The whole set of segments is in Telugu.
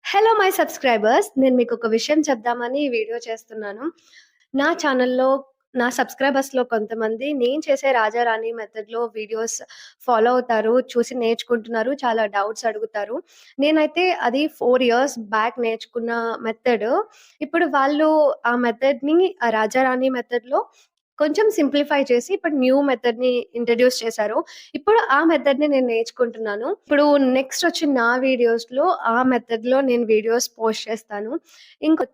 Hello my subscribers. నేను మీకొక విషయం చెప్దామని ఈ వీడియో చేస్తున్నాను. నా ఛానెల్‌లో నా సబ్స్క్రైబర్స్‌లో కొంతమంది నేను చేసే రాజారాణి మెథడ్‌లో వీడియోస్ ఫాలో అవుతారు. చూసి నేర్చుకుంటున్నారు. చాలా డౌట్స్ అడుగుతారు. నేనైతే అది 4 ఇయర్స్ బ్యాక్ నేర్చుకున్న మెథడ్. ఇప్పుడు వాళ్ళు ఆ మెథడ్‌ని రాజారాణి మెథడ్‌లో కొంచెం సింప్లిఫై చేసి ఇప్పుడు న్యూ మెథడ్‌ని ఇంట్రొడ్యూస్ చేశారు. ఇప్పుడు ఆ మెథడ్‌ని నేను నేర్చుకుంటున్నాను. ఇప్పుడు నెక్స్ట్ వచ్చి నా వీడియోస్‌లో ఆ మెథడ్‌లో నేను వీడియోస్ పోస్ట్ చేస్తాను.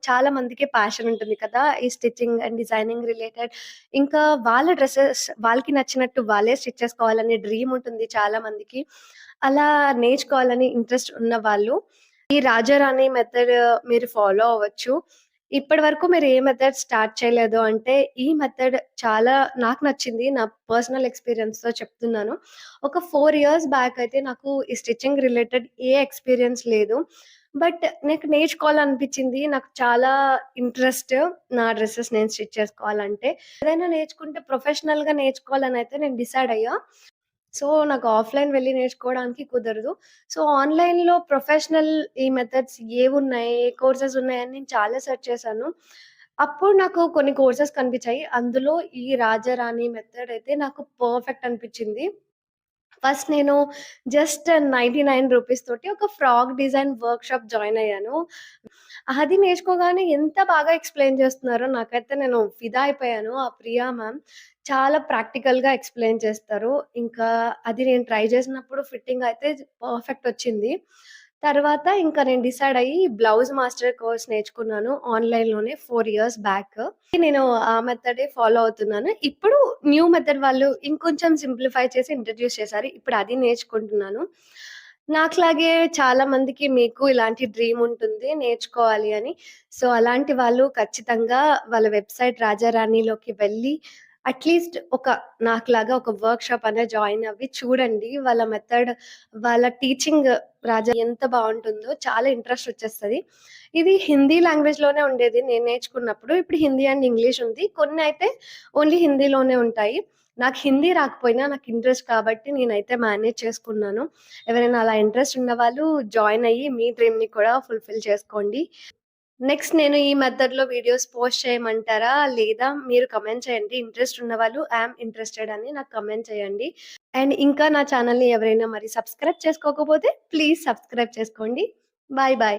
చాలా మందికి ప్యాషన్ ఉంటుంది కదా! ఈ స్టిచ్చింగ్ అండ్ డిజైనింగ్ రిలేటెడ్. ఇంకా వాళ్ళ డ్రెసెస్ వాళ్ళకి నచ్చినట్టు వాళ్ళే స్టిచ్ చేసుకోవాలనే డ్రీమ్ ఉంటుంది చాలా మందికి. అలా నేర్చుకోవాలని ఇంట్రెస్ట్ ఉన్నవాళ్ళు ఈ రాజారాణి మెథడ్ మీరు ఫాలో అవ్వచ్చు. ఇప్పటి వరకు మీరు ఏ మెథడ్ స్టార్ట్ చేయలేదు అంటే, ఈ మెథడ్ చాలా నాకు నచ్చింది. నా పర్సనల్ ఎక్స్‌పీరియన్స్‌తో చెప్తున్నాను. ఒక 4 ఇయర్స్ బ్యాక్ అయితే నాకు ఈ స్టిచ్చింగ్ రిలేటెడ్ ఏ ఎక్స్‌పీరియన్స్ లేదు. బట్ నాకు నేర్చుకోవాలనిపించింది. నాకు చాలా ఇంట్రెస్ట్ నా డ్రెసెస్ నేను స్టిచ్ చేసుకోవాలంటే. ఏదైనా నేర్చుకుంటే ప్రొఫెషనల్‌గా నేర్చుకోవాలనైతే నేను డిసైడ్ అయ్యా. సో, నాకు ఆఫ్‌లైన్ వెళ్లి నేర్చుకోవడానికి కుదరదు. సో, ఆన్‌లైన్‌లో ప్రొఫెషనల్ ఈ మెథడ్స్ ఏవున్నాయి? ఏ కోర్సెస్ ఉన్నాయని నేను చాలా సెర్చ్ చేశాను. అప్పుడు నాకు కొన్ని కోర్సెస్ కనిపించాయి. అందులో ఈ రాజారాణి మెథడ్ అయితే నాకు పర్ఫెక్ట్ అనిపించింది. ఫస్ట్ నేను జస్ట్ రూ. 99 తోటి ఒక ఫ్రాక్ డిజైన్ వర్క్‌షాప్ జాయిన్ అయ్యాను. అది నేర్చుకోగానే ఎంత బాగా ఎక్స్‌ప్లెయిన్ చేస్తున్నారో నాకైతే నేను ఫిదా అయిపోయాను. ఆ ప్రియా మ్యామ్ చాలా ప్రాక్టికల్‌గా ఎక్స్‌ప్లెయిన్ చేస్తారు. ఇంకా అది నేను ట్రై చేసినప్పుడు ఫిట్టింగ్ అయితే పర్ఫెక్ట్ వచ్చింది. తర్వాత ఇంకా నేను డిసైడ్ అయ్యి బ్లౌజ్ మాస్టర్ కోర్స్ నేర్చుకున్నాను ఆన్‌లైన్‌లోనే 4 ఇయర్స్ బ్యాక్. నేను ఆ మెథడే ఫాలో అవుతున్నాను. ఇప్పుడు న్యూ మెథడ్ వాళ్ళు ఇంకొంచెం సింప్లిఫై చేసి ఇంట్రొడ్యూస్ చేశారు. ఇప్పుడు అది నేర్చుకుంటున్నాను. నాకులాగే చాలా మందికి మీకు ఇలాంటి డ్రీమ్ ఉంటుంది నేర్చుకోవాలి అని. సో, అలాంటి వాళ్ళు ఖచ్చితంగా వాళ్ళ వెబ్‌సైట్ రాజారాణిలోకి వెళ్ళి అట్‌లీస్ట్ నాకులాగా ఒక వర్క్‌షాప్ అనేది జాయిన్ అవ్వి చూడండి. వాళ్ళ మెథడ్, వాళ్ళ టీచింగ్ ఎంత బావుంటుందో చాలా ఇంట్రెస్ట్ వచ్చేస్తది. ఇది హిందీ లాంగ్వేజ్‌లోనే ఉండేది నేను నేర్చుకున్నప్పుడు. ఇప్పుడు హిందీ అండ్ ఇంగ్లీష్ ఉంది. కొన్నయితే ఓన్లీ హిందీలోనే ఉంటాయి. నాకు హిందీ రాకపోయినా నాకు ఇంట్రెస్ట్ కాబట్టి నేనైతే మేనేజ్ చేసుకున్నాను. ఎవరైనా అలా ఇంట్రెస్ట్ ఉన్నవాళ్ళు జాయిన్ అయ్యి మీ డ్రీమ్‌ని కూడా ఫుల్‌ఫిల్ చేసుకోండి. నెక్స్ట్ నేను ఈ మెథడ్‌లో వీడియోస్ పోస్ట్ చేయమంటారా? లేదా మీరు కామెంట్ చేయండి. ఇంట్రెస్ట్ ఉన్నవాళ్ళు ఐయామ్ ఇంట్రెస్టెడ్ అని నాకు కామెంట్ చేయండి. అండ్ ఇంకా నా ఛానెల్‌ని ఎవరైనా మరి సబ్స్క్రైబ్ చేసుకోకపోతే ప్లీజ్ సబ్స్క్రైబ్ చేసుకోండి. Bye bye.